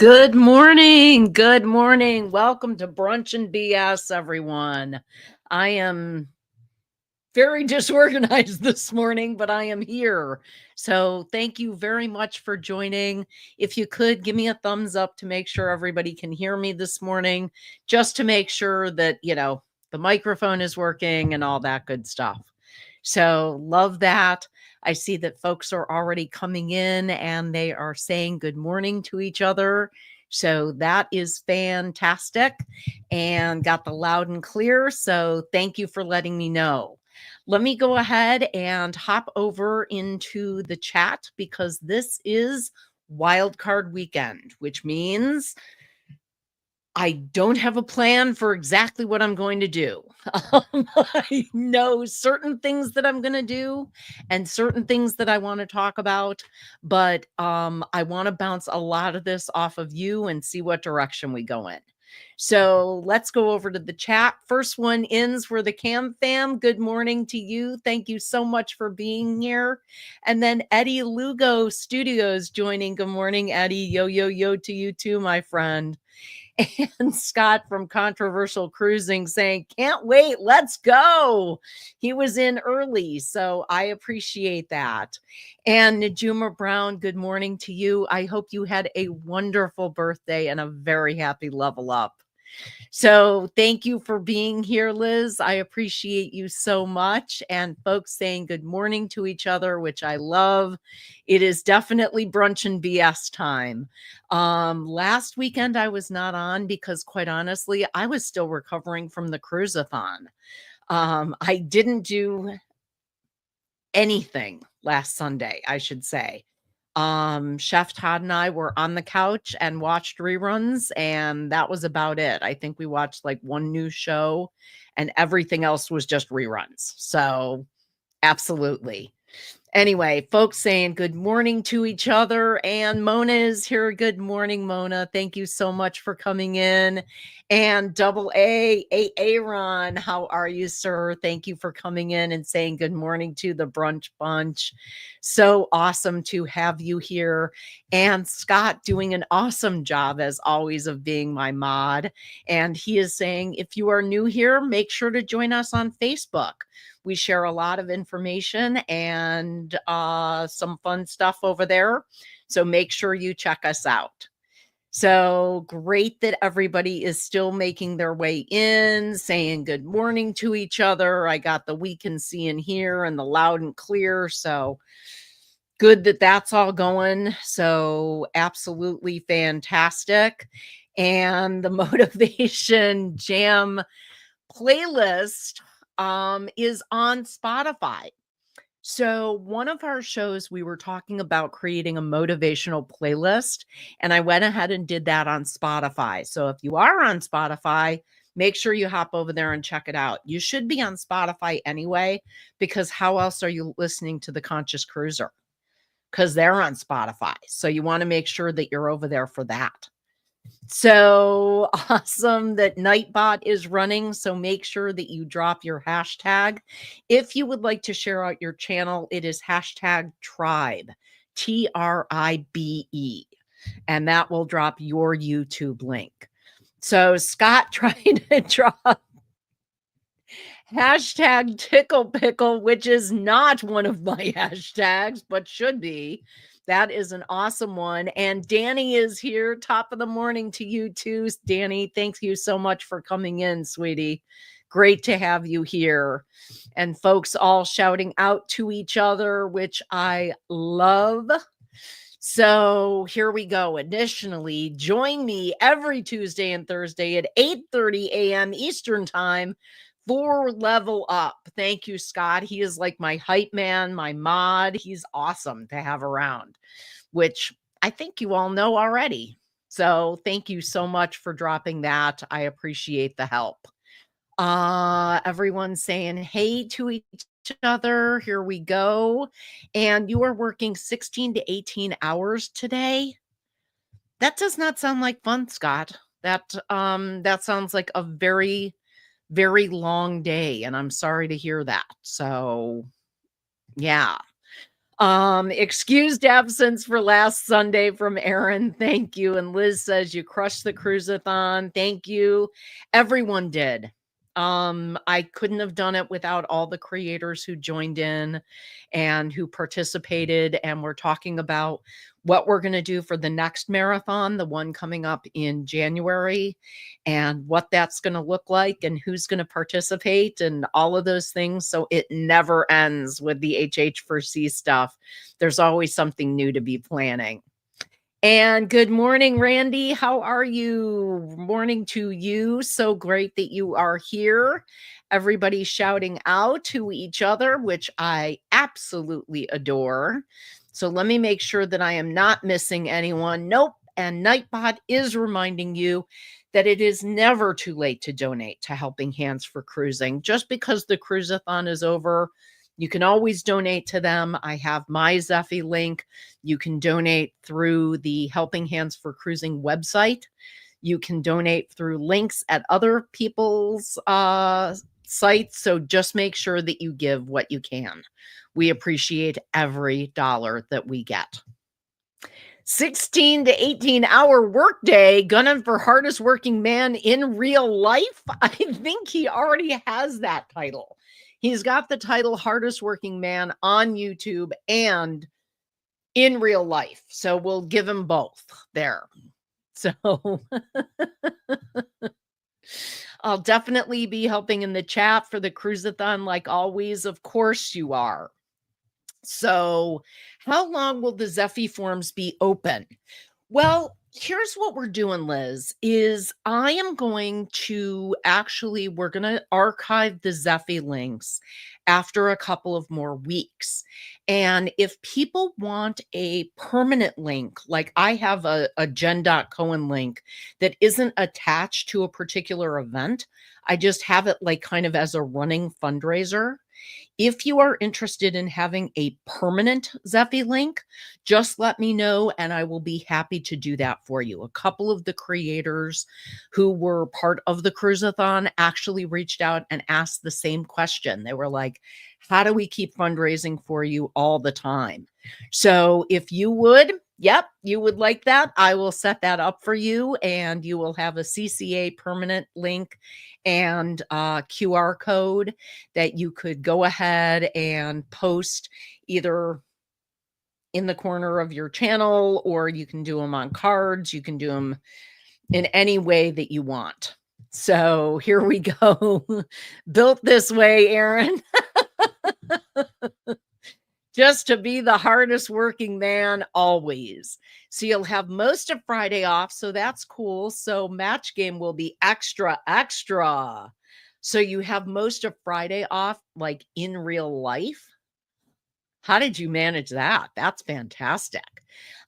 Good morning. Good morning. Welcome to Brunch and BS, everyone. I am very disorganized this morning, but I am here. So thank you very much for joining. If you could give me a thumbs up to make sure everybody can hear me this morning, just to make sure that, the microphone is working and all that good stuff. So love that. I see that folks are already coming in and they are saying good morning to each other. So that is fantastic and got the loud and clear. So thank you for letting me know. Let me go ahead and hop over into the chat because this is Wildcard Weekend, which means I don't have a plan for exactly what I'm going to do. I know certain things that I'm going to do and certain things that I want to talk about, but I want to bounce a lot of this off of you and see what direction we go in. So let's go over to the chat. First one ends for the Cam fam. Good morning to you. Thank you so much for being here. And then Eddie Lugo Studios joining. Good morning, Eddie. Yo, yo, yo to you too, my friend. And Scott from Controversial Cruising saying, can't wait, let's go. He was in early, so I appreciate that. And Najuma Brown, good morning to you. I hope you had a wonderful birthday and a very happy level up. So thank you for being here, Liz. I appreciate you so much. And folks saying good morning to each other, which I love. It is definitely brunch and BS time. Last weekend I was not on because quite honestly, I was still recovering from the cruise-a-thon. I didn't do anything last Sunday, I should say. Chef Todd and I were on the couch and watched reruns, and that was about it. I think we watched like one new show and everything else was just reruns. So absolutely. Anyway, folks saying good morning to each other, and Mona is here. Good morning, Mona. Thank you so much for coming in. And double A, Aaron, how are you, sir? Thank you for coming in and saying good morning to the Brunch Bunch. So awesome to have you here. And Scott doing an awesome job, as always, of being my mod. And he is saying, if you are new here, make sure to join us on Facebook. We share a lot of information and some fun stuff over there. So make sure you check us out. So great that everybody is still making their way in, saying good morning to each other. I got the we can see and hear and the loud and clear. So good that that's all going. So absolutely fantastic. And the Motivation Jam playlist is on Spotify. So one of our shows, we were talking about creating a motivational playlist, and I went ahead and did that on Spotify. So if you are on Spotify, make sure you hop over there and check it out. You should be on Spotify anyway, because how else are you listening to The Conscious Cruiser? Because they're on Spotify. So you want to make sure that you're over there for that. So awesome that Nightbot is running. So make sure that you drop your hashtag. If you would like to share out your channel, it is hashtag tribe, TRIBE, and that will drop your YouTube link. So Scott tried to drop hashtag tickle pickle, which is not one of my hashtags, but should be. That is an awesome one. And Danny is here. Top of the morning to you too, Danny. Thank you so much for coming in, sweetie. Great to have you here. And folks all shouting out to each other, which I love. So here we go. Additionally, join me every Tuesday and Thursday at 8:30 a.m. Eastern Time for Level Up. Thank you, Scott. He is like my hype man, my mod. He's awesome to have around, which I think you all know already. So thank you so much for dropping that. I appreciate the help. Everyone's saying hey to each other. Here we go. And you are working 16 to 18 hours today. That does not sound like fun, Scott. That sounds like a very, very long day, and I'm sorry to hear that. So, yeah. Excused absence for last Sunday from Aaron. Thank you. And Liz says you crushed the cruisathon. Thank you. Everyone did. I couldn't have done it without all the creators who joined in and who participated. And we're talking about what we're going to do for the next marathon, the one coming up in January, and what that's going to look like and who's going to participate and all of those things. So it never ends with the HH4C stuff. There's always something new to be planning. And good morning, Randy. How are you? Morning to you. So great that you are here. Everybody shouting out to each other, which I absolutely adore. So let me make sure that I am not missing anyone. Nope. And Nightbot is reminding you that it is never too late to donate to Helping Hands for Cruising. Just because the cruisathon is over, you can always donate to them. I have my Zeffy link. You can donate through the Helping Hands for Cruising website. You can donate through links at other people's sites. So just make sure that you give what you can. We appreciate every dollar that we get. 16 to 18 hour workday, gunning for hardest working man in real life. I think he already has that title. He's got the title hardest working man on YouTube and in real life. So we'll give him both there. So I'll definitely be helping in the chat for the cruisathon like always. Of course you are. So how long will the Zeffy forms be open? Well, here's what we're doing, Liz, is I am going to we're going to archive the Zeffy links after a couple of more weeks. And if people want a permanent link, like I have a jendotcohen link that isn't attached to a particular event, I just have it like kind of as a running fundraiser. If you are interested in having a permanent Zeffy link, just let me know and I will be happy to do that for you. A couple of the creators who were part of the cruisathon actually reached out and asked the same question. They were like, how do we keep fundraising for you all the time? So if you would, you would like that, I will set that up for you and you will have a CCA permanent link and QR code that you could go ahead and post either in the corner of your channel, or you can do them on cards. You can do them in any way that you want. So here we go. Built this way, Aaron. Just to be the hardest working man always. So you'll have most of Friday off. So that's cool. So match game will be extra. So you have most of Friday off, like in real life. How did you manage that? That's fantastic.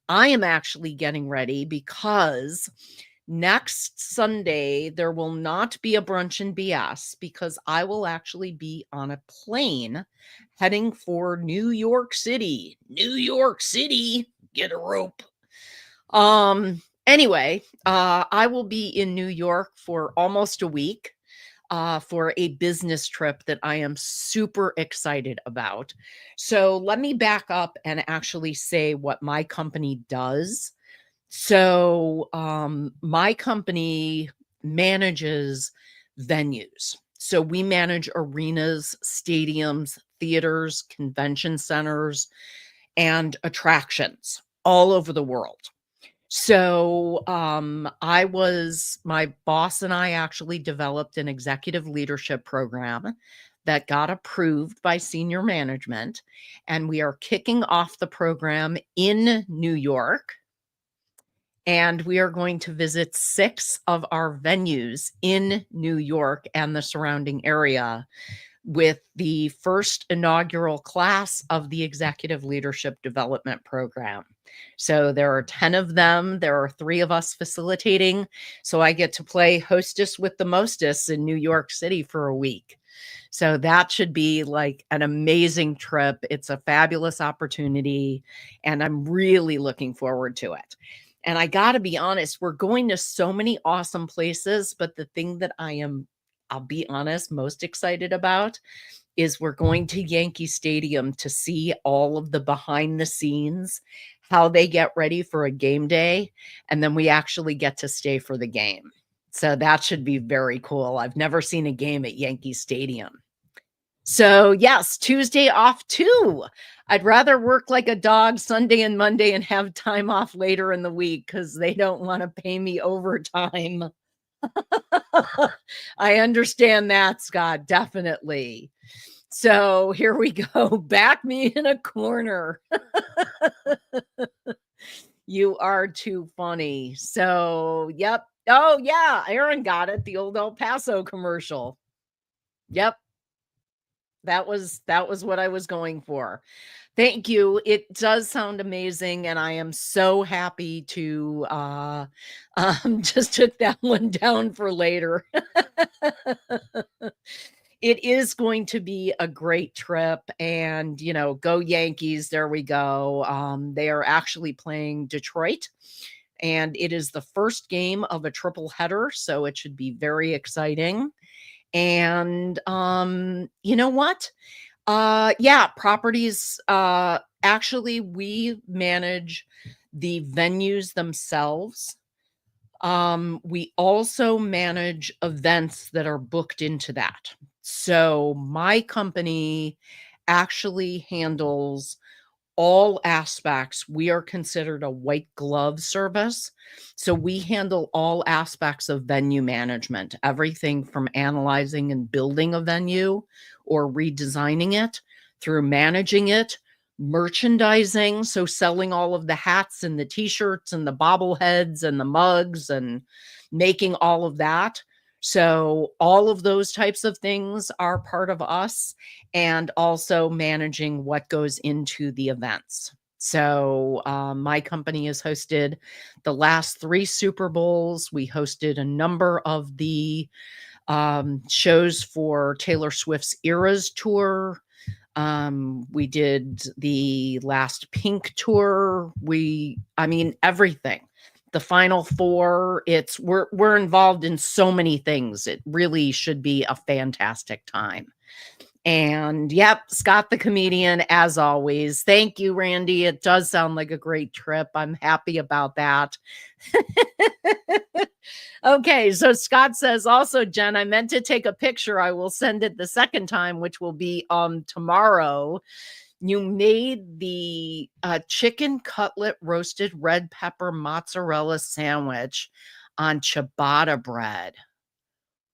I am actually getting ready because next Sunday, there will not be a brunch and BS because I will actually be on a plane heading for New York City. New York City, get a rope. Anyway, I will be in New York for almost a week for a business trip that I am super excited about. So let me back up and actually say what my company does. So my company manages venues. So we manage arenas, stadiums, theaters, convention centers, and attractions all over the world. So my boss and I actually developed an executive leadership program that got approved by senior management. And we are kicking off the program in New York. And we are going to visit 6 of our venues in New York and the surrounding area with the first inaugural class of the Executive Leadership Development Program. So there are 10 of them. There are 3 of us facilitating. So I get to play hostess with the mostest in New York City for a week. So that should be like an amazing trip. It's a fabulous opportunity, and I'm really looking forward to it. And I got to be honest, we're going to so many awesome places, but the thing that I'll be honest, most excited about is we're going to Yankee Stadium to see all of the behind the scenes, how they get ready for a game day, and then we actually get to stay for the game. So that should be very cool. I've never seen a game at Yankee Stadium. So, yes, Tuesday off too. I'd rather work like a dog Sunday and Monday and have time off later in the week because they don't want to pay me overtime. I understand that, Scott, definitely. So here we go. Back me in a corner. You are too funny. So, yep. Oh, yeah. Aaron got it. The old El Paso commercial. Yep. That was what I was going for. Thank you. It does sound amazing, and I am so happy to just took that one down for later. It is going to be a great trip, and go Yankees. There we go. They are actually playing Detroit, and it is the first game of a triple header, so it should be very exciting. And you know what? Yeah, properties, actually we manage the venues themselves. We also manage events that are booked into that. So my company actually handles all aspects. We are considered a white glove service. So we handle all aspects of venue management, everything from analyzing and building a venue or redesigning it through managing it, merchandising. So selling all of the hats and the t-shirts and the bobbleheads and the mugs and making all of that. So all of those types of things are part of us, and also managing what goes into the events. So my company has hosted the last 3 Super Bowls. We hosted a number of the shows for Taylor Swift's Eras tour. We did the last Pink tour. I mean, everything. The Final Four. We're involved in so many things. It really should be a fantastic time. And yep, Scott the comedian, as always. Thank you, Randy. It does sound like a great trip. I'm happy about that. Okay, so Scott says also, Jen, I meant to take a picture. I will send it the second time, which will be tomorrow. You made the chicken cutlet roasted red pepper mozzarella sandwich on ciabatta bread.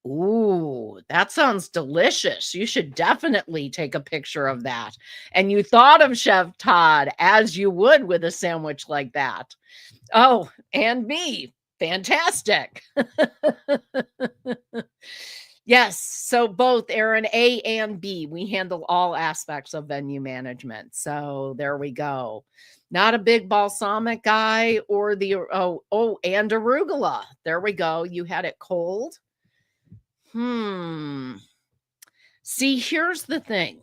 Ooh, that sounds delicious. You should definitely take a picture of that. And you thought of Chef Todd, as you would with a sandwich like that. Oh, and me. Fantastic. Yes, so both Aaron A and B, we handle all aspects of venue management. So there we go. Not a big balsamic guy or the and arugula. There we go. You had it cold. See, here's the thing.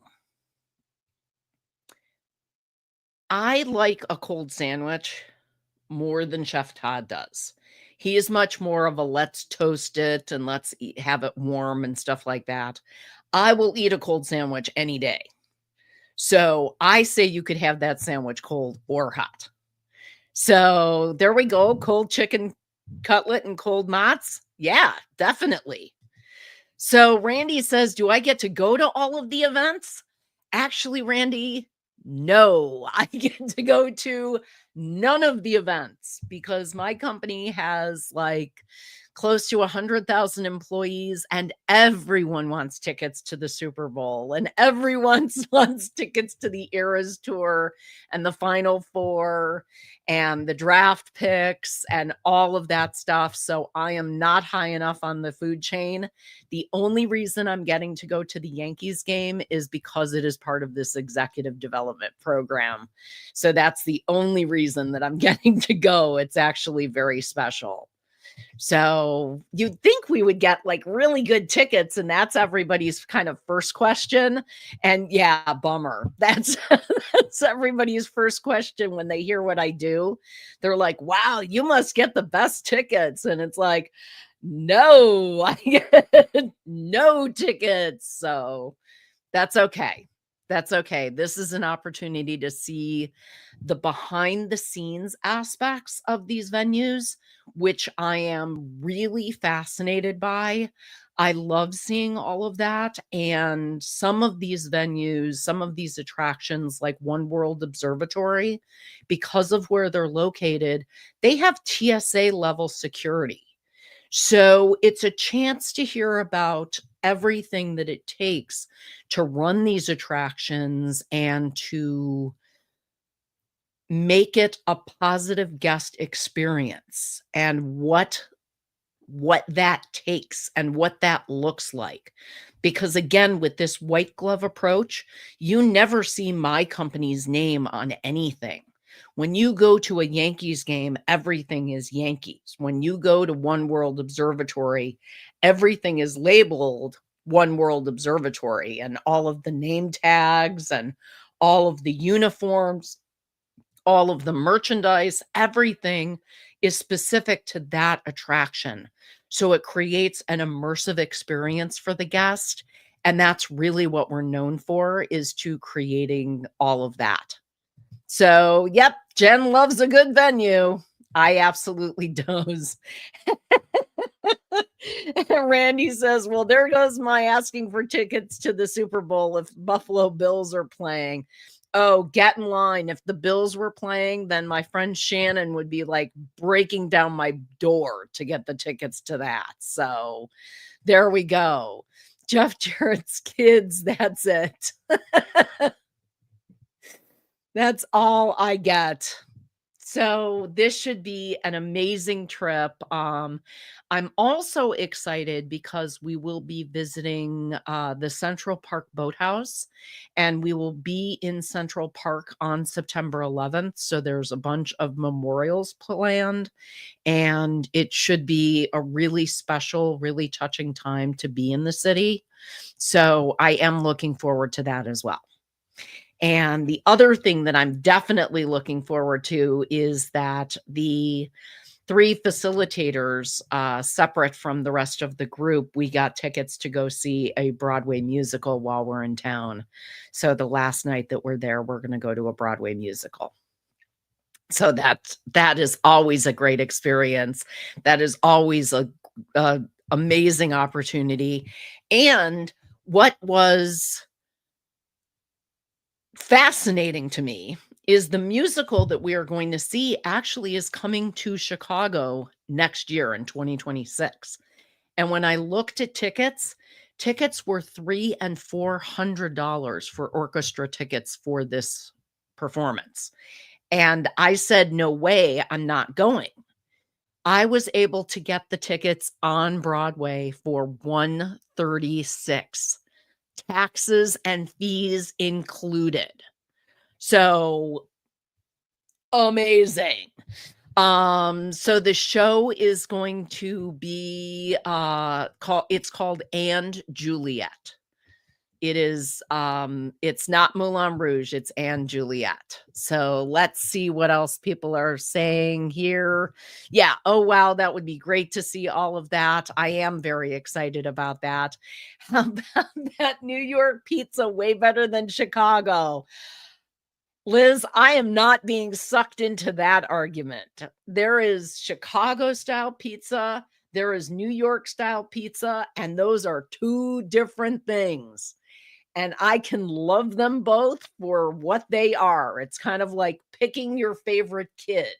I like a cold sandwich more than Chef Todd does. He is much more of a let's toast it and let's have it warm and stuff like that. I will eat a cold sandwich any day. So I say you could have that sandwich cold or hot. So there we go. Cold chicken cutlet and cold mozz. Yeah, definitely. So Randy says, do I get to go to all of the events? Actually, Randy, no, I get to go to none of the events because my company has like close to 100,000 employees, and everyone wants tickets to the Super Bowl, and everyone wants tickets to the Eras tour and the Final Four and the draft picks and all of that stuff. So I am not high enough on the food chain. The only reason I'm getting to go to the Yankees game is because it is part of this executive development program. So that's the only reason that I'm getting to go. It's actually very special. So you'd think we would get like really good tickets, and that's everybody's kind of first question. And yeah, bummer. That's everybody's first question when they hear what I do. They're like, wow, you must get the best tickets. And it's like, no, I get no tickets. So That's okay. That's okay. This is an opportunity to see the behind the scenes aspects of these venues, which I am really fascinated by. I love seeing all of that. And some of these venues, some of these attractions, like One World Observatory, because of where they're located, they have TSA level security. So it's a chance to hear about everything that it takes to run these attractions and to make it a positive guest experience, and what that takes and what that looks like. Because again, with this white glove approach, you never see my company's name on anything. When you go to a Yankees game, everything is Yankees. When you go to One World Observatory, everything is labeled One World Observatory, and all of the name tags and all of the uniforms, all of the merchandise, everything is specific to that attraction. So it creates an immersive experience for the guest. And that's really what we're known for, is to creating all of that. So, yep, Jen loves a good venue. I absolutely doze. Randy says, well, there goes my asking for tickets to the Super Bowl if Buffalo Bills are playing. Oh, get in line. If the Bills were playing, then my friend Shannon would be like breaking down my door to get the tickets to that. So there we go. Jeff Jarrett's kids, that's it. That's all I get. So this should be an amazing trip. I'm also excited because we will be visiting the Central Park Boathouse, and we will be in Central Park on September 11th. So there's a bunch of memorials planned, and it should be a really special, really touching time to be in the city. So I am looking forward to that as well. And the other thing that I'm definitely looking forward to is that the 3 facilitators, separate from the rest of the group, we got tickets to go see a Broadway musical while we're in town. So the last night that we're there, we're going to go to a Broadway musical. So that is always a great experience. That is always a amazing opportunity. And what was fascinating to me is the musical that we are going to see actually is coming to Chicago next year in 2026. And when I looked at tickets were $300 and $400 for orchestra tickets for this performance. And I said, no way, I'm not going. I was able to get the tickets on Broadway for $136. Taxes and fees included. So amazing. So the show is going to be called And Juliet. It is it's not Moulin Rouge, it's And Juliet. So let's see what else people are saying here. Yeah, oh wow, that would be great to see all of that. I am very excited about that. How about that New York pizza way better than Chicago? Liz, I am not being sucked into that argument. There is Chicago style pizza, there is New York style pizza, and those are 2 different things. And I can love them both for what they are. It's kind of like picking your favorite kid.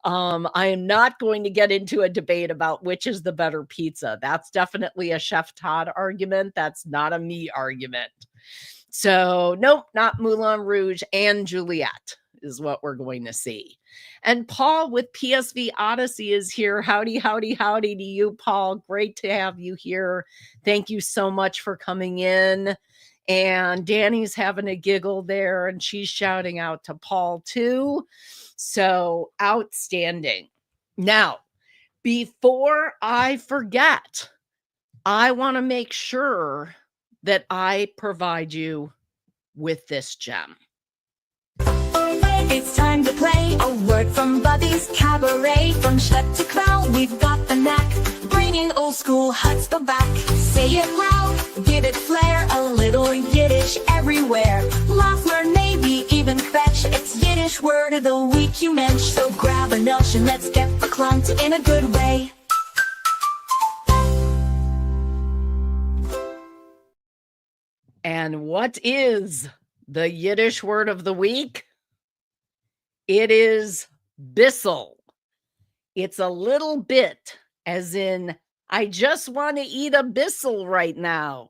I am not going to get into a debate about which is the better pizza. That's definitely a Chef Todd argument. That's not a me argument. So nope, not Moulin Rouge, and Juliet is what we're going to see. And Paul with PSV Odyssey is here. Howdy, howdy, howdy to you, Paul. Great to have you here. Thank you so much for coming in. And Danny's having a giggle there, and she's shouting out to Paul too. So outstanding. Now, before I forget, I want to make sure that I provide you with this gem. It's time to play a word from Buddy's Cabaret. From schlepp to crown, we've got the knack, bringing old school Hutzpah back. Say it loud, give it flair, a little Yiddish everywhere. Laugh, learn, maybe even fetch. It's Yiddish word of the week you mensch. So grab a notion, let's get verklempt in a good way. And what is the Yiddish word of the week? It is bissel. It's a little bit, as in, I just want to eat a bissel right now.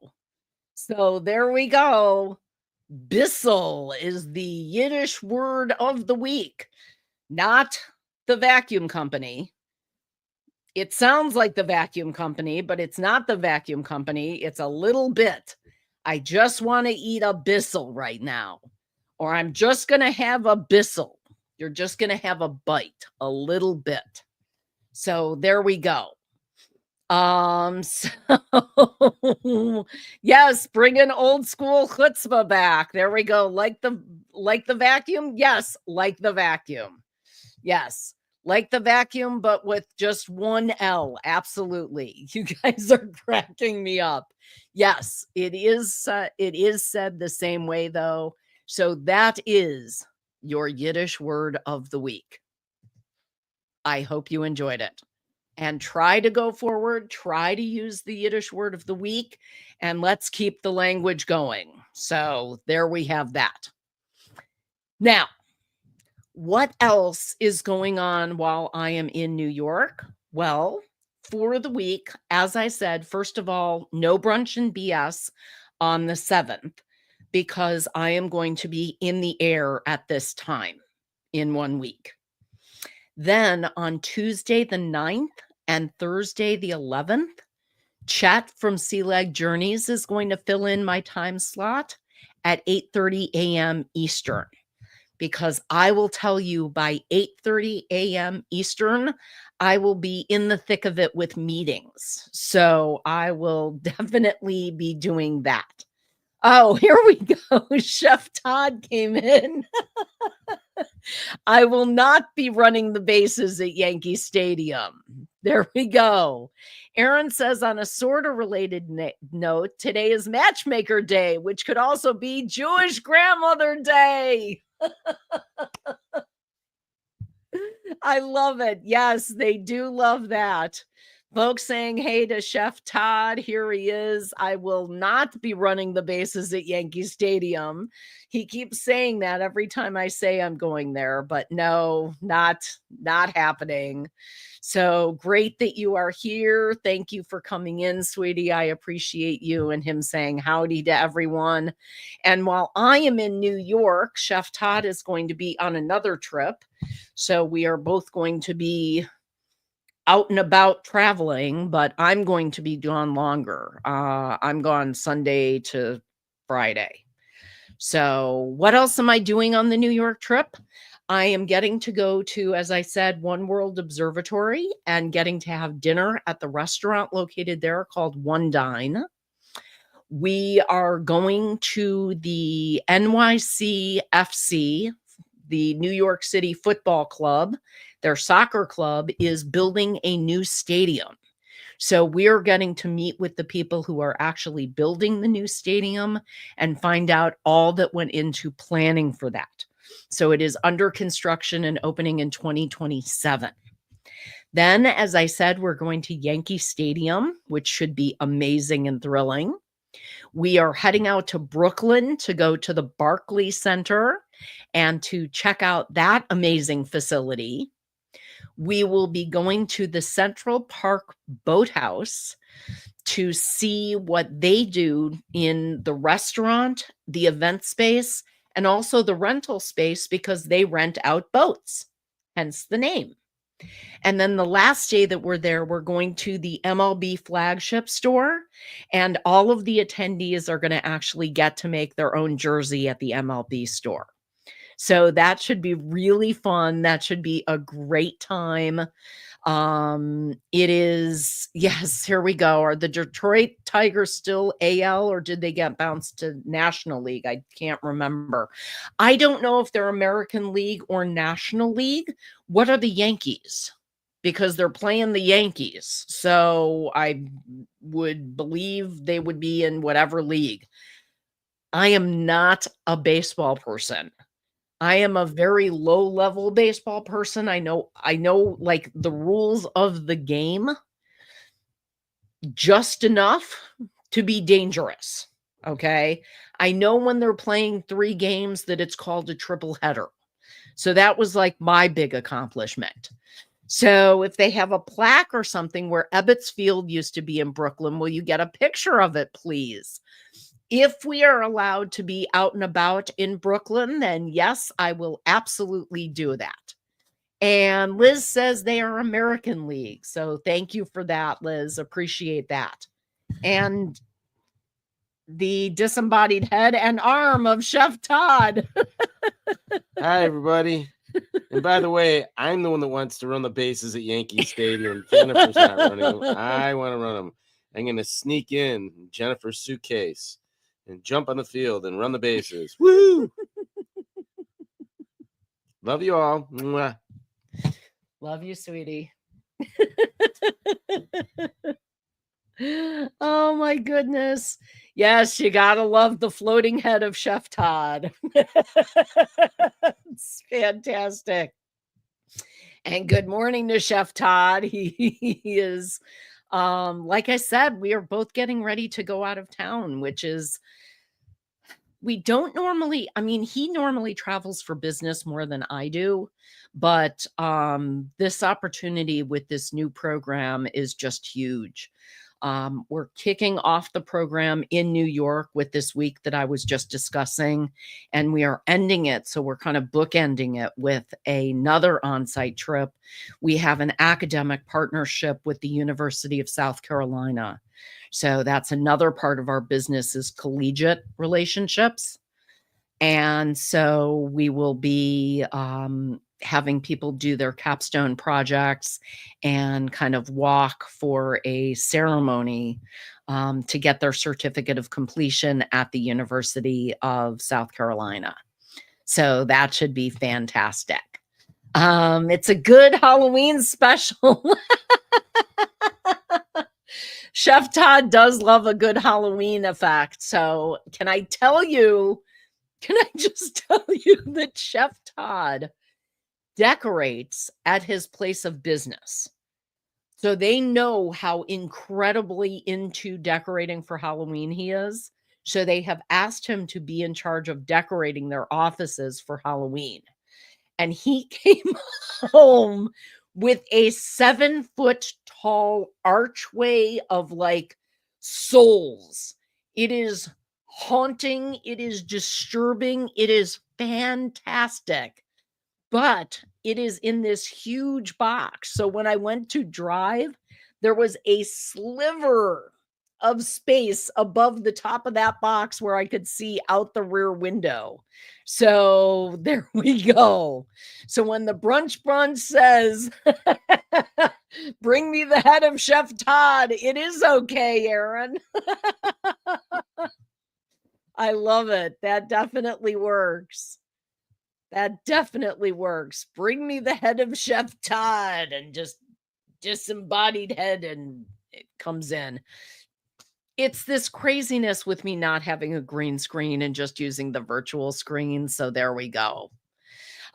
So there we go. Bissel is the Yiddish word of the week, not the vacuum company. It sounds like the vacuum company, but it's not the vacuum company. It's a little bit. I just want to eat a bissel right now, or I'm just going to have a bissel. You're just going to have a bite, a little bit. So there we go. So yes, bring an old school chutzpah back. There we go. Like the vacuum. Yes, like the vacuum. Yes, like the vacuum, but with just one L. Absolutely. You guys are cracking me up. Yes, it is said the same way though. So that is your Yiddish word of the week. I hope you enjoyed it. And try to go forward, try to use the Yiddish word of the week, and let's keep the language going. So there we have that. Now, what else is going on while I am in New York? Well, for the week, as I said, first of all, no brunch and BS on the 7th, because I am going to be in the air at this time in 1 week. Then on Tuesday the 9th, and Thursday, the 11th, Chet from Sea Leg Journeys is going to fill in my time slot at 8:30 a.m. Eastern, because I will tell you by 8:30 a.m. Eastern, I will be in the thick of it with meetings. So I will definitely be doing that. Oh, here we go. Chef Todd came in. I will not be running the bases at Yankee Stadium. There we go. Aaron says, on a sort of related note, today is Matchmaker Day, which could also be Jewish Grandmother Day. I love it. Yes, they do love that. Folks saying, hey to Chef Todd, here he is. I will not be running the bases at Yankee Stadium. He keeps saying that every time I say I'm going there, but no, not happening. So great that you are here. Thank you for coming in, sweetie. I appreciate you, and him saying howdy to everyone. And while I am in New York, Chef Todd is going to be on another trip. So we are both going to be out and about traveling, but I'm going to be gone longer. I'm gone Sunday to Friday. So what else am I doing on the New York trip? I am getting to go to, as I said, One World Observatory, and getting to have dinner at the restaurant located there called One Dine. We are going to the NYCFC, the New York City Football Club. Their soccer club is building a new stadium. So we're getting to meet with the people who are actually building the new stadium and find out all that went into planning for that. So it is under construction and opening in 2027. Then, as I said, we're going to Yankee Stadium, which should be amazing and thrilling. We are heading out to Brooklyn to go to the Barclays Center and to check out that amazing facility. We will be going to the Central Park Boathouse to see what they do in the restaurant, the event space, and also the rental space, because they rent out boats, hence the name. And then the last day that we're there, we're going to the MLB flagship store, and all of the attendees are going to actually get to make their own jersey at the MLB store. So that should be really fun. That should be a great time. It is, yes, here we go. Are the Detroit Tigers still AL, or did they get bounced to National League? I can't remember. I don't know if they're American League or National League. What are the Yankees? Because they're playing the Yankees. So I would believe they would be in whatever league. I am not a baseball person. I am a very low level baseball person. I know like the rules of the game just enough to be dangerous. Okay. I know when they're playing 3 games that it's called a triple header. So that was like my big accomplishment. So if they have a plaque or something where Ebbets Field used to be in Brooklyn, will you get a picture of it, please? If we are allowed to be out and about in Brooklyn, then yes, I will absolutely do that. And Liz says they are American League. So thank you for that, Liz. Appreciate that. And the disembodied head and arm of Chef Todd. Hi, everybody. And by the way, I'm the one that wants to run the bases at Yankee Stadium. Jennifer's not running them. I want to run them. I'm going to sneak in Jennifer's suitcase and jump on the field and run the bases. Woo! Love you all. Mwah. Love you, sweetie. Oh my goodness. Yes, you gotta love the floating head of Chef Todd. It's fantastic. And good morning to Chef Todd. He is like I said, we are both getting ready to go out of town, which is we don't normally, I mean, he normally travels for business more than I do, but this opportunity with this new program is just huge. We're kicking off the program in New York with this week that I was just discussing, and we are ending it. So we're kind of bookending it with another on-site trip. We have an academic partnership with the University of South Carolina. So that's another part of our business is collegiate relationships. And so we will be having people do their capstone projects and kind of walk for a ceremony to get their certificate of completion at the University of South Carolina. So that should be fantastic. It's a good Halloween special. Chef Todd does love a good Halloween effect. So can I just tell you that Chef Todd decorates at his place of business. So they know how incredibly into decorating for Halloween he is. So they have asked him to be in charge of decorating their offices for Halloween. And he came home with a 7-foot tall archway of like souls. It is haunting. It is disturbing. It is fantastic. But it is in this huge box. So when I went to drive, there was a sliver of space above the top of that box where I could see out the rear window. So there we go. So when the brunch says, bring me the head of Chef Todd, it is okay, Aaron. I love it. That definitely works. That definitely works. Bring me the head of Chef Todd and just disembodied head and it comes in. It's this craziness with me not having a green screen and just using the virtual screen. So there we go.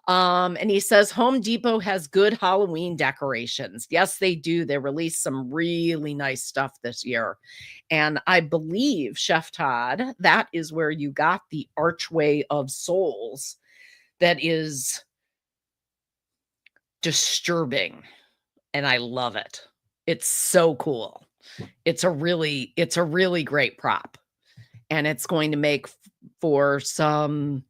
And he says Home Depot has good Halloween decorations. Yes, they do. They released some really nice stuff this year. And I believe, Chef Todd, that is where you got the Archway of Souls. That is disturbing. And I love it. It's so cool. It's a really great prop. And it's going to make for some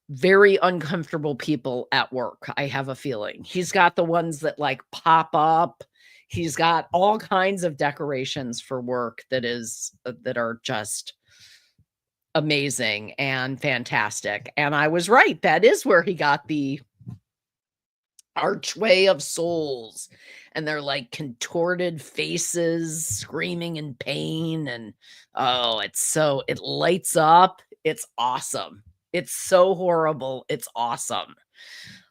very uncomfortable people at work. I have a feeling. He's got the ones that like pop up. He's got all kinds of decorations for work that are just amazing and fantastic. And I was right. That is where he got the Archway of Souls. And they're like contorted faces, screaming in pain. And oh, it lights up. It's awesome. It's so horrible. It's awesome.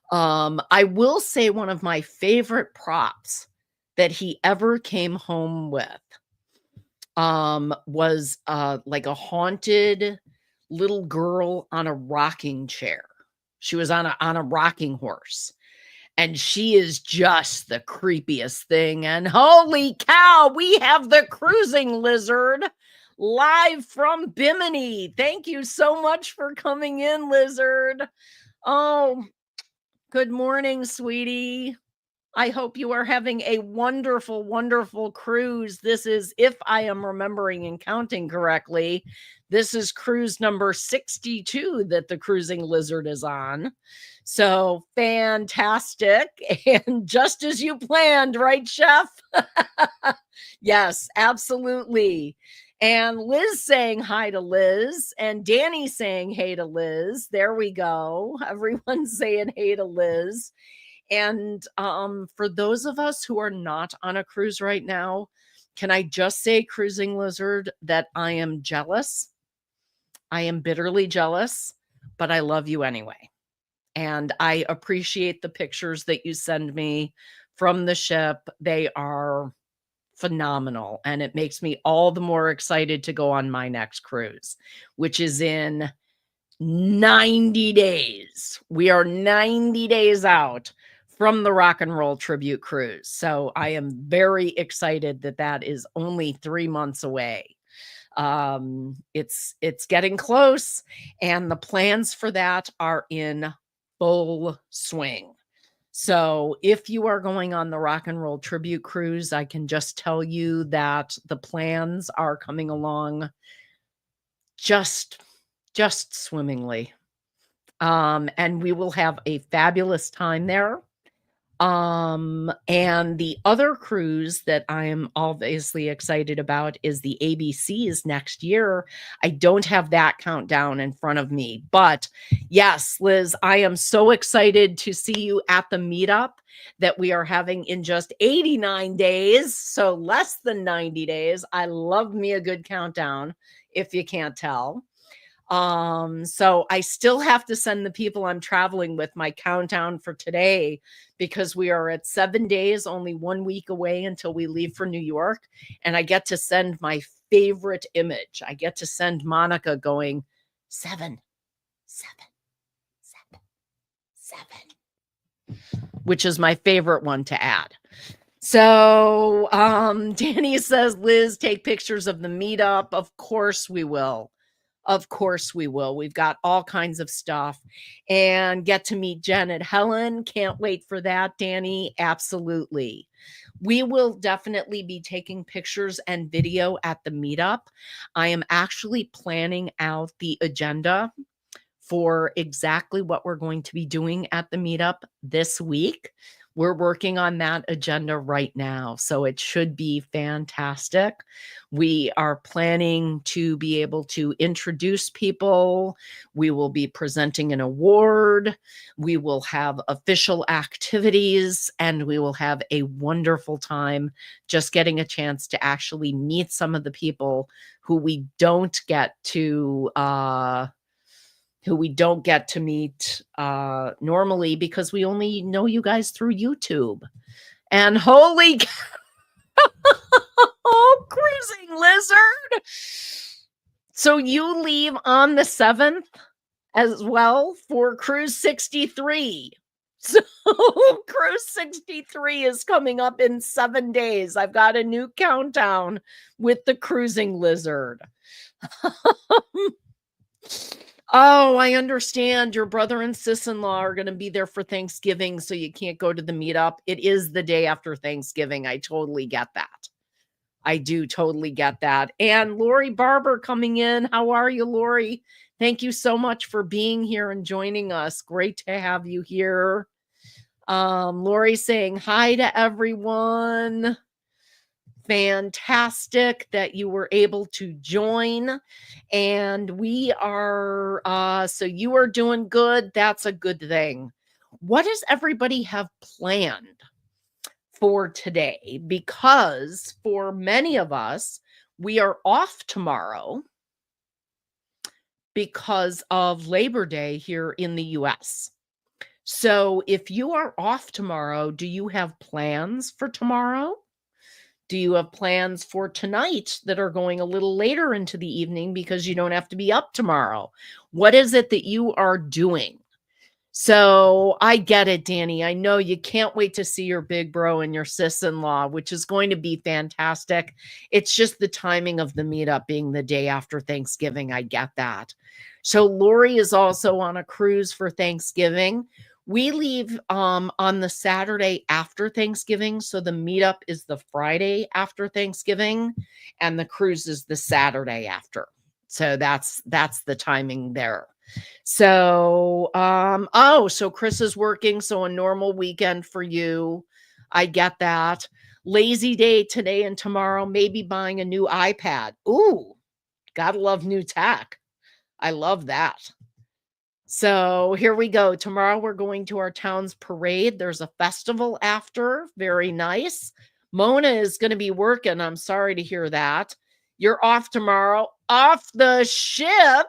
I will say one of my favorite props that he ever came home with was like a haunted little girl on a rocking chair. She was on a rocking horse. And she is just the creepiest thing. And holy cow, we have the cruising lizard live from Bimini. Thank you so much for coming in, lizard. Oh, good morning, sweetie. I hope you are having a wonderful, wonderful cruise. This is, if I am remembering and counting correctly, this is cruise number 62 that the cruising lizard is on. So fantastic. And just as you planned, right, Chef? Yes, absolutely. And Liz saying hi to Liz, and Danny saying hey to Liz. There we go. Everyone's saying hey to Liz. And for those of us who are not on a cruise right now, can I just say, Cruising Lizard, that I am jealous. I am bitterly jealous, but I love you anyway. And I appreciate the pictures that you send me from the ship. They are phenomenal. And it makes me all the more excited to go on my next cruise, which is in 90 days. We are 90 days out from the Rock and Roll Tribute Cruise. So I am very excited that that is only 3 months away. It's getting close, and the plans for that are in full swing. So if you are going on the Rock and Roll Tribute Cruise, I can just tell you that the plans are coming along just swimmingly. And we will have a fabulous time there. And the other cruise that I am obviously excited about is the ABCs next year. I don't have that countdown in front of me, but yes, Liz, I am so excited to see you at the meetup that we are having in just 89 days. So less than 90 days. I love me a good countdown, if you can't tell. So I still have to send the people I'm traveling with my countdown for today, because we are at 7 days, only 1 week away until we leave for New York. And I get to send my favorite image. I get to send Monica going 7, 7, 7, 7, which is my favorite one to add. So, Danny says, Liz, take pictures of the meetup. Of course we will. Of course we will. We've got all kinds of stuff, and get to meet Jen and Helen. Can't wait for that, Danny. Absolutely. We will definitely be taking pictures and video at the meetup. I am actually planning out the agenda for exactly what we're going to be doing at the meetup this week. We're working on that agenda right now, so it should be fantastic. We are planning to be able to introduce people. We will be presenting an award. We will have official activities, and we will have a wonderful time just getting a chance to actually meet some of the people who we don't get to meet normally, because we only know you guys through YouTube. And holy oh, Cruising Lizard. So you leave on the 7th as well for Cruise 63. So Cruise 63 is coming up in 7 days. I've got a new countdown with the Cruising Lizard. Oh, I understand. Your brother and sis-in-law are going to be there for Thanksgiving, so you can't go to the meetup. It is the day after Thanksgiving. I totally get that. I do totally get that. And Lori Barber coming in. How are you, Lori? Thank you so much for being here and joining us. Great to have you here. Lori saying hi to everyone. Fantastic that you were able to join. And we are, so you are doing good. That's a good thing. What does everybody have planned for today? Because for many of us, we are off tomorrow because of Labor Day here in the US. So if you are off tomorrow, do you have plans for tomorrow? Do you have plans for tonight that are going a little later into the evening because you don't have to be up tomorrow? What is it that you are doing? So I get it, Danny. I know you can't wait to see your big bro and your sis-in-law, which is going to be fantastic. It's just the timing of the meetup being the day after Thanksgiving. I get that. So Lori is also on a cruise for Thanksgiving. We leave on the Saturday after Thanksgiving. So the meetup is the Friday after Thanksgiving, and the cruise is the Saturday after. So that's the timing there. So, so Chris is working, so a normal weekend for you. I get that. Lazy day today and tomorrow, maybe buying a new iPad. Ooh, gotta love new tech. I love that. So here we go. Tomorrow we're going to our town's parade. There's a festival after. Very nice. Mona is going to be working. I'm sorry to hear that. You're off tomorrow. Off the ship.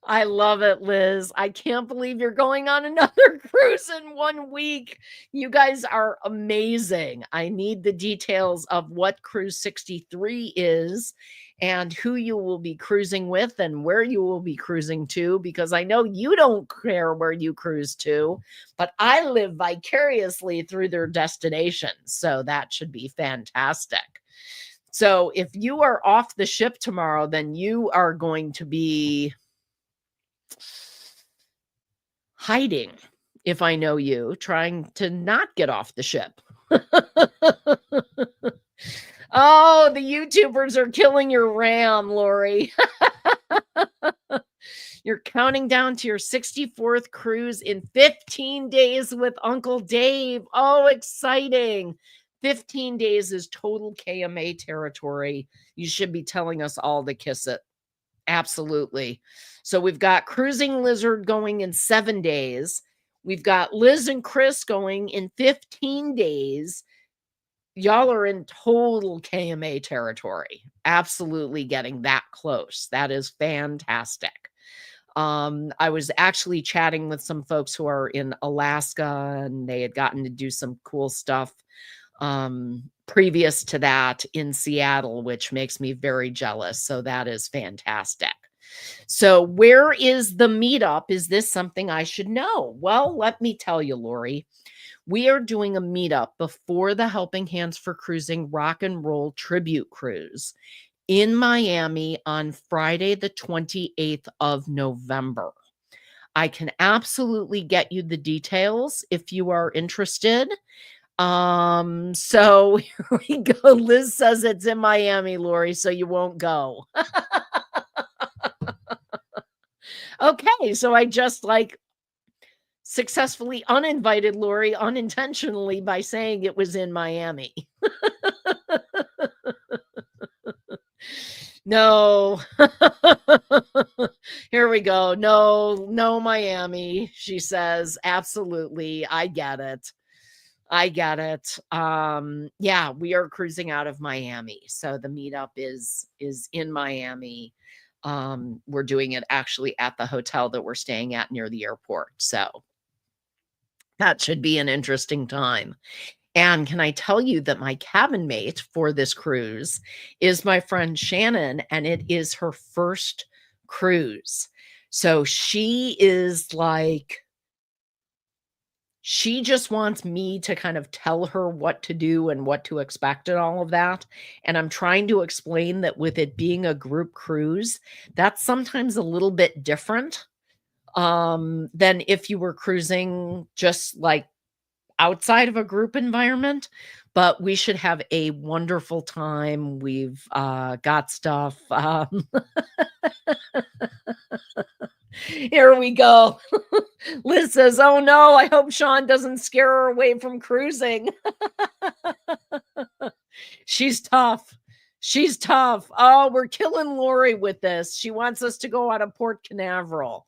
I love it, Liz. I can't believe you're going on another cruise in 1 week. You guys are amazing. I need the details of what Cruise 63 is and who you will be cruising with and where you will be cruising to, because I know you don't care where you cruise to, but I live vicariously through their destinations. So that should be fantastic. So if you are off the ship tomorrow, then you are going to be hiding, if I know you, trying to not get off the ship. Oh, the YouTubers are killing your RAM, Lori. You're counting down to your 64th cruise in 15 days with Uncle Dave. Oh, exciting. 15 days is total KMA territory. You should be telling us all to kiss it. Absolutely. So we've got Cruising Lizard going in 7 days. We've got Liz and Chris going in 15 days. Y'all are in total KMA territory. Absolutely getting that close. That is fantastic. I was actually chatting with some folks who are in Alaska, and they had gotten to do some cool stuff previous to that in Seattle, which makes me very jealous. So that is fantastic. So where is the meetup? Is this something I should know? Well, let me tell you, Lori, we are doing a meetup before the Helping Hands for Cruising Rock and Roll Tribute Cruise in Miami on Friday, the 28th of November. I can absolutely get you the details if you are interested. So here we go. Liz says it's in Miami, Lori, so you won't go. Okay, so I just successfully uninvited Lori unintentionally by saying it was in Miami. No. Here we go. No, Miami, she says. Absolutely. I get it. Yeah, we are cruising out of Miami. So the meetup is in Miami. We're doing it actually at the hotel that we're staying at near the airport. So that should be an interesting time. And can I tell you that my cabin mate for this cruise is my friend Shannon, and it is her first cruise. So she is she just wants me to kind of tell her what to do and what to expect and all of that. And I'm trying to explain that with it being a group cruise, that's sometimes a little bit different than if you were cruising just outside of a group environment. But we should have a wonderful time. We've got stuff. Here we go. Liz says, oh no, I hope Sean doesn't scare her away from cruising. She's tough. She's tough. Oh, we're killing Lori with this. She wants us to go out of Port Canaveral.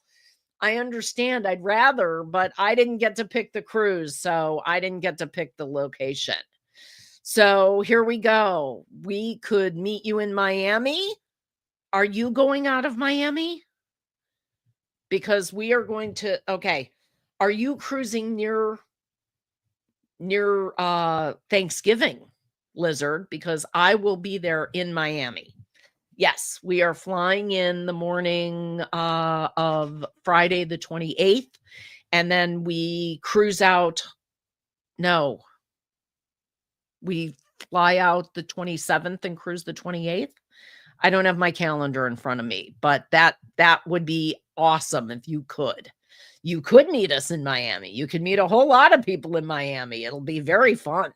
I understand. I'd rather, but I didn't get to pick the cruise, so I didn't get to pick the location. So here we go. We could meet you in Miami. Are you going out of Miami? Because we are going to, okay. Are you cruising near near Thanksgiving, Lizard, because I will be there in Miami. Yes, we are flying in the morning of Friday the 28th, and then we cruise out. No, we fly out the 27th and cruise the 28th. I don't have my calendar in front of me, but that would be awesome if you could. You could meet us in Miami. You could meet a whole lot of people in Miami. It'll be very fun.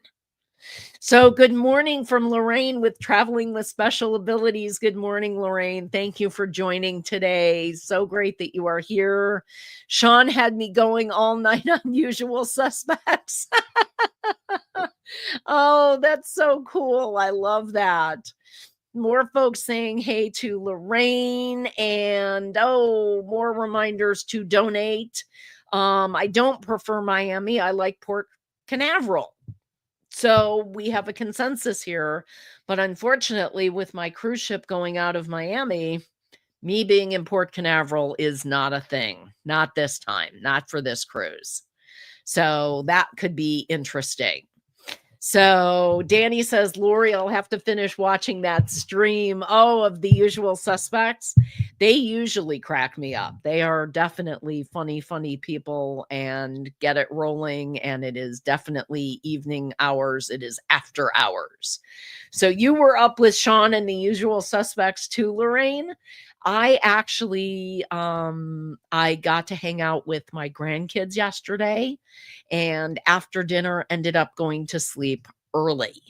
So good morning from Lorraine with Traveling with Special Abilities. Good morning, Lorraine. Thank you for joining today. So great that you are here. Sean had me going all night on Usual Suspects. Oh, that's so cool. I love that. More folks saying hey to Lorraine, and more reminders to donate. I don't prefer Miami. I like Port Canaveral. So we have a consensus here, but unfortunately with my cruise ship going out of Miami, me being in Port Canaveral is not a thing. Not this time, not for this cruise. So that could be interesting. So Danny says, Lori, I'll have to finish watching that stream. Of the Usual Suspects. They usually crack me up. They are definitely funny people and get it rolling. And it is definitely evening hours. It is after hours. So you were up with Sean and the Usual Suspects too, Lorraine. I actually, I got to hang out with my grandkids yesterday, and after dinner ended up going to sleep early.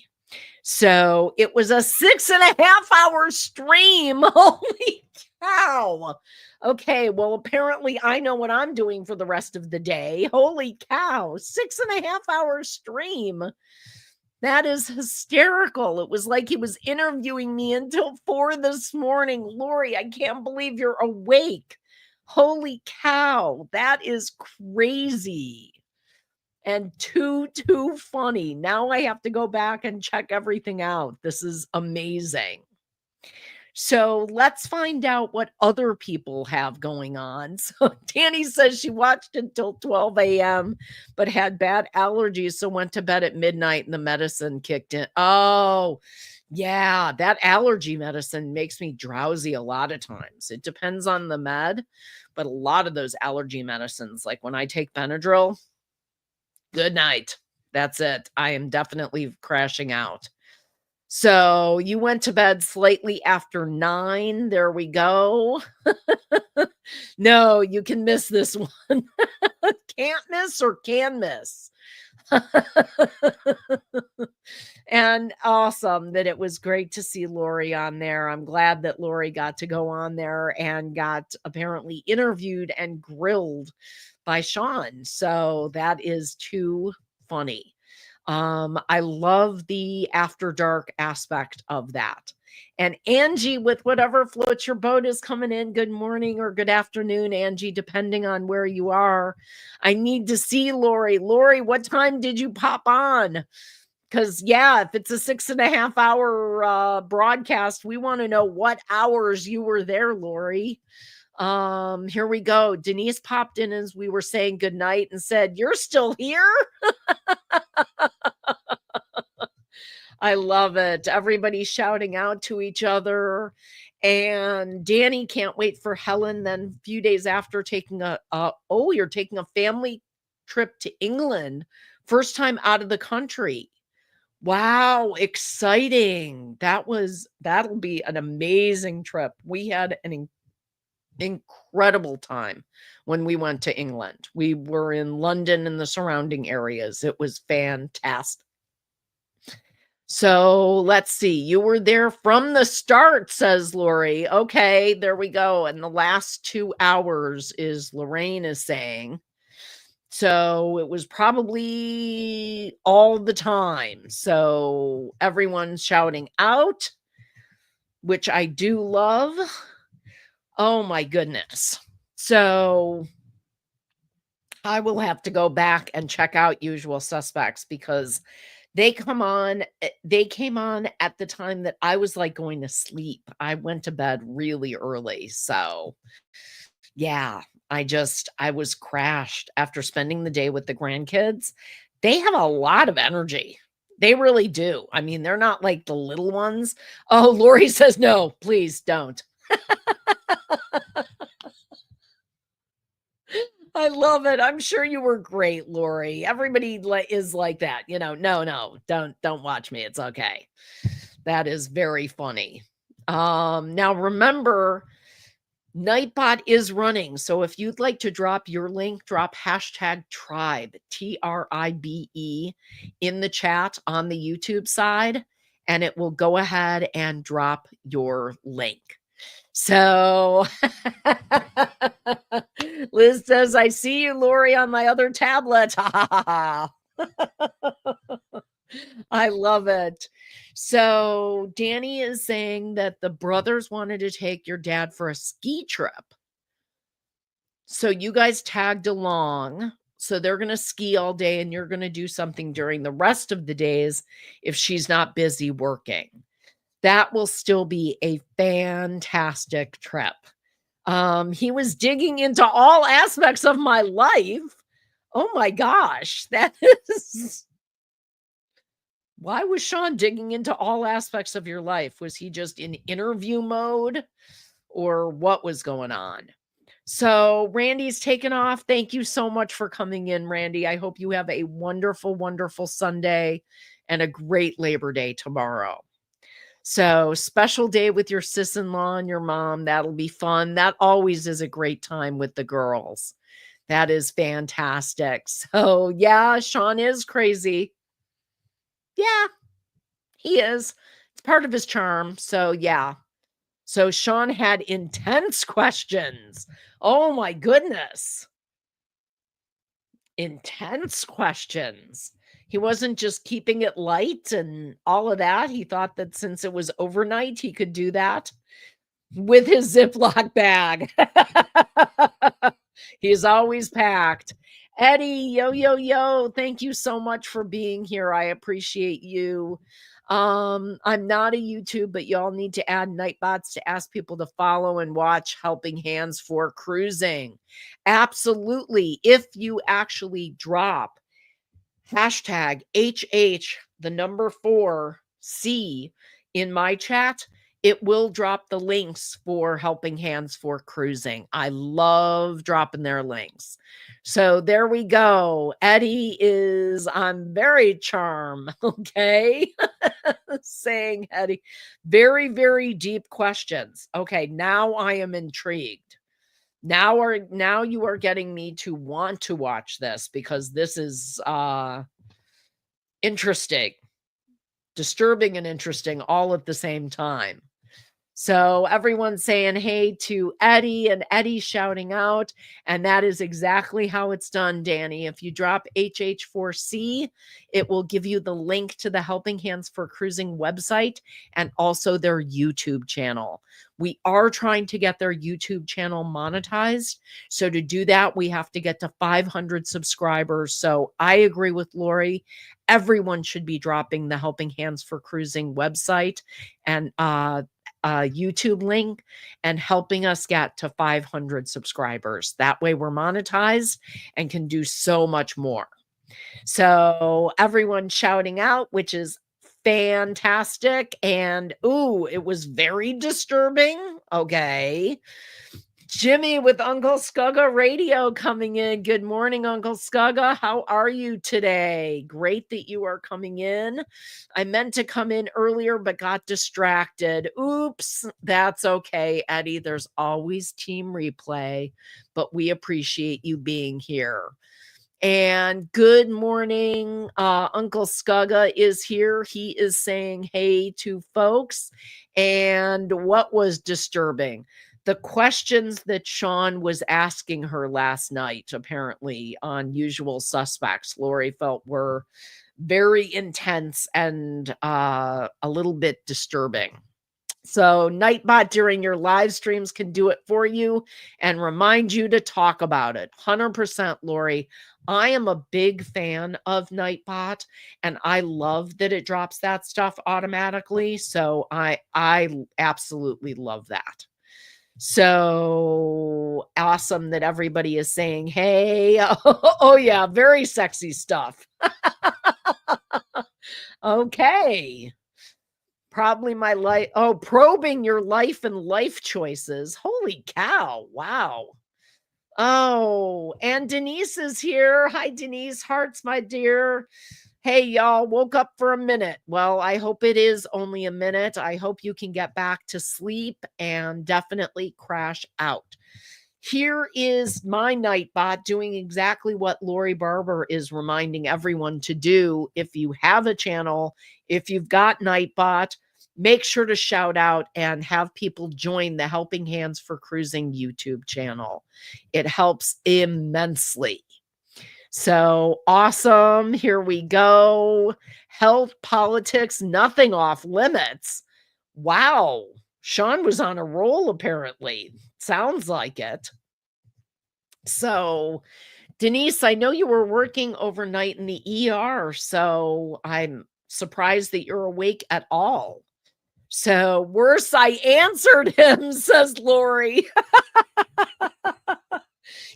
So it was a 6.5-hour stream. Holy cow. Okay, well, apparently I know what I'm doing for the rest of the day. Holy cow, 6.5-hour stream. That is hysterical. It was like he was interviewing me until 4 this morning. Lori, I can't believe you're awake. Holy cow. That is crazy. And too funny. Now I have to go back and check everything out. This is amazing. So let's find out what other people have going on. So Danny says she watched until 12 a.m., but had bad allergies, so went to bed at midnight and the medicine kicked in. Oh, yeah, that allergy medicine makes me drowsy a lot of times. It depends on the med, but a lot of those allergy medicines, like when I take Benadryl, good night. That's it. I am definitely crashing out. So you went to bed slightly after 9. There we go. No, you can miss this one. Can't miss or can miss. And awesome that it was great to see Lori on there. I'm glad that Lori got to go on there and got apparently interviewed and grilled by Sean. So that is too funny. I love the after dark aspect of that. And Angie with Whatever Floats Your Boat is coming in. Good morning or good afternoon, Angie, depending on where you are. I need to see Lori. Lori, what time did you pop on? Because, yeah, if it's a 6.5-hour broadcast, we want to know what hours you were there, Lori. Here we go. Denise popped in as we were saying goodnight and said, "You're still here?" I love it. Everybody shouting out to each other. And Danny can't wait for Helen. Then a few days after taking you're taking a family trip to England. First time out of the country. Wow, exciting. That'll be an amazing trip. We had an incredible time when we went to England. We were in London and the surrounding areas. It was fantastic. So let's see. You were there from the start, says Lori. Okay, there we go. And the last 2 hours is Lorraine is saying. So it was probably all the time. So everyone's shouting out, which I do love. Oh my goodness. So I will have to go back and check out Usual Suspects because they came on at the time that I was like going to sleep. I went to bed really early. So yeah, I was crashed after spending the day with the grandkids. they have a lot of energy. They really do. I mean, they're not like the little ones. Oh, Lori says, no, please don't. I love it. I'm sure you were great, Lori. Everybody is like that. No, don't watch me. It's okay. That is very funny. Now remember, Nightbot is running. So if you'd like to drop your link, drop hashtag tribe, TRIBE, in the chat on the YouTube side, and it will go ahead and drop your link. So Liz says, I see you, Lori, on my other tablet. I love it. So Danny is saying that the brothers wanted to take your dad for a ski trip. So you guys tagged along. So they're going to ski all day and you're going to do something during the rest of the days if she's not busy working. That will still be a fantastic trip. He was digging into all aspects of my life. Oh my gosh, that is... Why was Sean digging into all aspects of your life? Was he just in interview mode or what was going on? So Randy's taken off. Thank you so much for coming in, Randy. I hope you have a wonderful, wonderful Sunday and a great Labor Day tomorrow. So special day with your sis-in-law and your mom. That'll be fun. That always is a great time with the girls. That is fantastic. So yeah, Sean is crazy. Yeah, he is. It's part of his charm. So yeah. So Sean had intense questions. Oh my goodness. Intense questions. He wasn't just keeping it light and all of that. He thought that since it was overnight, he could do that with his Ziploc bag. He's always packed. Eddie, yo. Thank you so much for being here. I appreciate you. I'm not a YouTube, but y'all need to add Nightbots to ask people to follow and watch Helping Hands for Cruising. Absolutely. If you actually drop hashtag HH, the number 4C in my chat, it will drop the links for Helping Hands for Cruising. I love dropping their links. So there we go. Eddie is on very charm. Okay. Saying Eddie, very, very deep questions. Okay. Now I am intrigued. Now you are getting me to want to watch this because this is interesting, disturbing and interesting all at the same time. So everyone's saying hey to Eddie and Eddie shouting out. And that is exactly how it's done, Danny. If you drop HH4C, it will give you the link to the Helping Hands for Cruising website and also their YouTube channel. We are trying to get their YouTube channel monetized. So to do that, we have to get to 500 subscribers. So I agree with Lori. Everyone should be dropping the Helping Hands for Cruising website and YouTube link and helping us get to 500 subscribers. That way we're monetized and can do so much more. So everyone shouting out, which is fantastic. And ooh, it was very disturbing. Okay. Jimmy with Uncle Scugga Radio coming in. Good morning, Uncle Scugga. How are you today? Great that you are coming in. I meant to come in earlier, but got distracted. Oops, that's okay, Eddie. There's always team replay, but we appreciate you being here. And good morning, Uncle Scugga is here. He is saying hey to folks. And what was disturbing? The questions that Sean was asking her last night, apparently on Usual Suspects, Lori felt were very intense and a little bit disturbing. So Nightbot during your live streams can do it for you and remind you to talk about it. 100%, Lori. I am a big fan of Nightbot and I love that it drops that stuff automatically. So I absolutely love that. So awesome that everybody is saying, hey, oh yeah, very sexy stuff. Okay. Probably my life. Oh, probing your life and life choices. Holy cow. Wow. Oh, and Denise is here. Hi, Denise. Hearts, my dear. Hey, y'all, woke up for a minute. Well, I hope it is only a minute. I hope you can get back to sleep and definitely crash out. Here is my Nightbot doing exactly what Lori Barber is reminding everyone to do. If you have a channel, if you've got Nightbot, make sure to shout out and have people join the Helping Hands for Cruising YouTube channel. It helps immensely. So awesome. Here we go. Health, politics, nothing off limits. Wow. Sean was on a roll, apparently. Sounds like it. So, Denise, I know you were working overnight in the ER, so I'm surprised that you're awake at all. So, worse, I answered him, says Lori.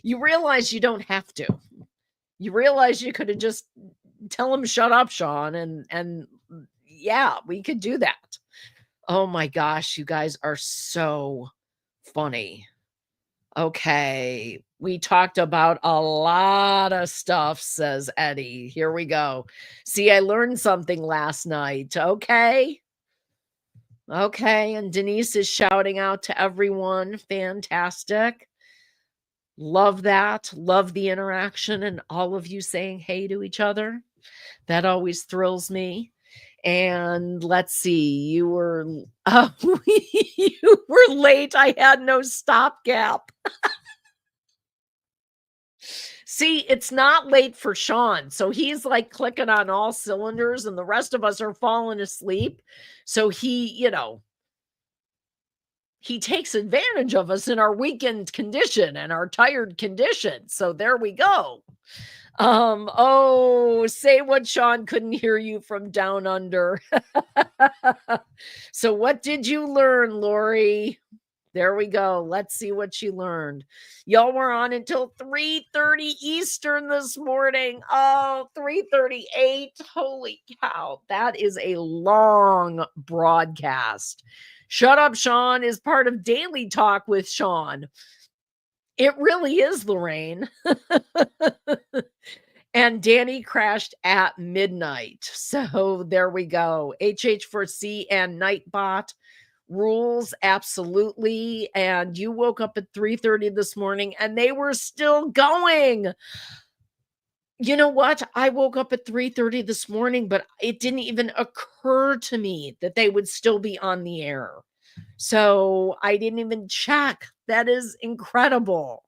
You realize you don't have to. You realize you could have just tell him, shut up, Sean. And yeah, we could do that. Oh my gosh, you guys are so funny. Okay, we talked about a lot of stuff, says Eddie. Here we go. See, I learned something last night. Okay. Okay, and Denise is shouting out to everyone. Fantastic. Love that. Love the interaction and all of you saying hey to each other. That always thrills me. And let's see, you were you were late. I had no stopgap. See, it's not late for Sean. So he's like clicking on all cylinders and the rest of us are falling asleep. So he takes advantage of us in our weekend condition and our tired condition. So there we go. Oh, say what Sean couldn't hear you from down under. So what did you learn, Lori? There we go. Let's see what she learned. Y'all were on until 3:30 Eastern this morning. Oh, 3:38. Holy cow. That is a long broadcast. Shut Up, Sean is part of Daily Talk with Sean. It really is, Lorraine. And Danny crashed at midnight. So there we go. HH4C and Nightbot rules, absolutely. And you woke up at 3:30 this morning and they were still going. You know what? I woke up at 3:30 this morning, but it didn't even occur to me that they would still be on the air. So I didn't even check. That is incredible.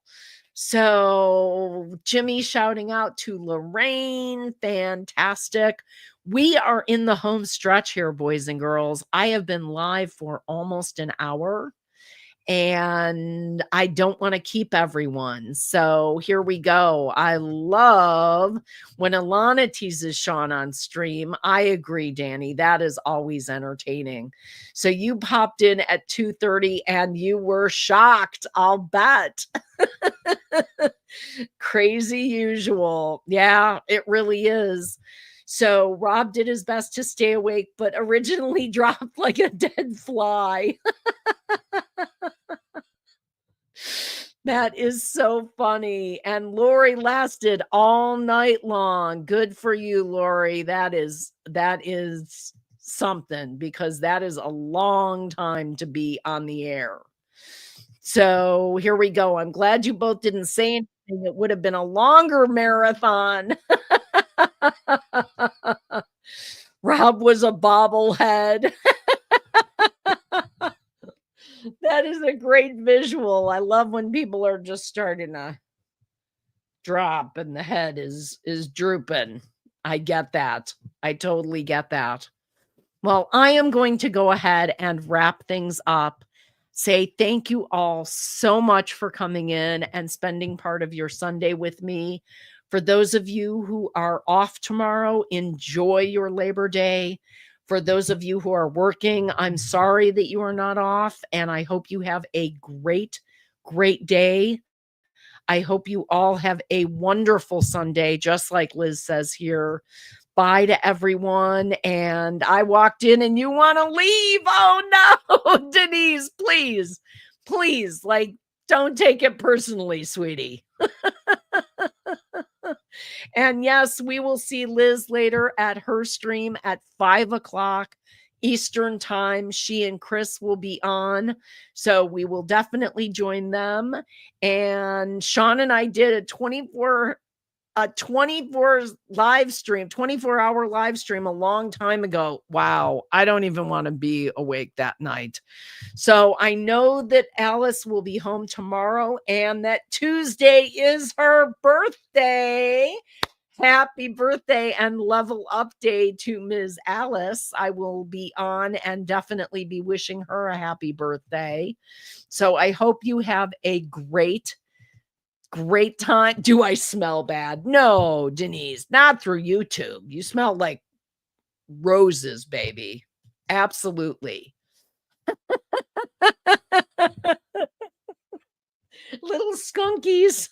So Jimmy shouting out to Lorraine. Fantastic. We are in the home stretch here, boys and girls. I have been live for almost an hour. And I don't want to keep everyone. So here we go. I love when Alana teases Sean on stream. I agree, Danny. That is always entertaining. So you popped in at 2:30 and you were shocked. I'll bet. Crazy usual. Yeah, it really is. So Rob did his best to stay awake, but originally dropped like a dead fly. That is so funny. And Lori lasted all night long. Good for you, Lori. That is something, because that is a long time to be on the air. So here we go. I'm glad you both didn't say anything. It would have been a longer marathon. Rob was a bobblehead. That is a great visual. I love when people are just starting to drop and the head is drooping. I get that. I totally get that. Well, I am going to go ahead and wrap things up. Say thank you all so much for coming in and spending part of your Sunday with me. For those of you who are off tomorrow, enjoy your Labor Day. For those of you who are working, I'm sorry that you are not off, and I hope you have a great, great day. I hope you all have a wonderful Sunday, just like Liz says here. Bye to everyone. And I walked in and you want to leave. Oh no, Denise, please, please, like, don't take it personally, sweetie. And yes, we will see Liz later at her stream at 5 o'clock Eastern time. She and Chris will be on. So we will definitely join them. And Sean and I did a 24 live stream, 24-hour live stream a long time ago. Wow. I don't even want to be awake that night. So I know that Alice will be home tomorrow and that Tuesday is her birthday. Happy birthday and level up day to Ms. Alice. I will be on and definitely be wishing her a happy birthday. So I hope you have a great time. Do I smell bad? No, Denise, not through YouTube. You smell like roses, baby. Absolutely. Little skunkies.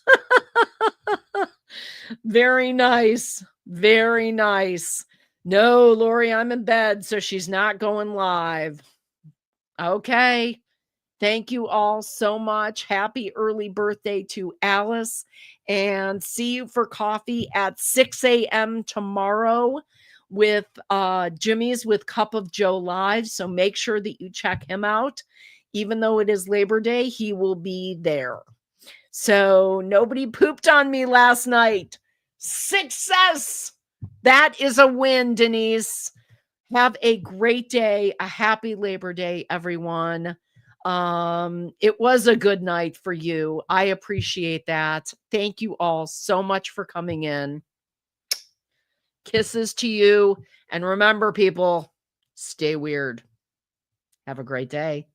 Very nice. Very nice. No, Lori, I'm in bed, so she's not going live. Okay. Thank you all so much. Happy early birthday to Alice. And see you for coffee at 6 a.m. tomorrow with Jimmy's with Cup of Joe Live. So make sure that you check him out. Even though it is Labor Day, he will be there. So nobody pooped on me last night. Success. That is a win, Denise. Have a great day. A happy Labor Day, everyone. It was a good night for you. I appreciate that. Thank you all so much for coming in. Kisses to you. And remember, people, stay weird. Have a great day.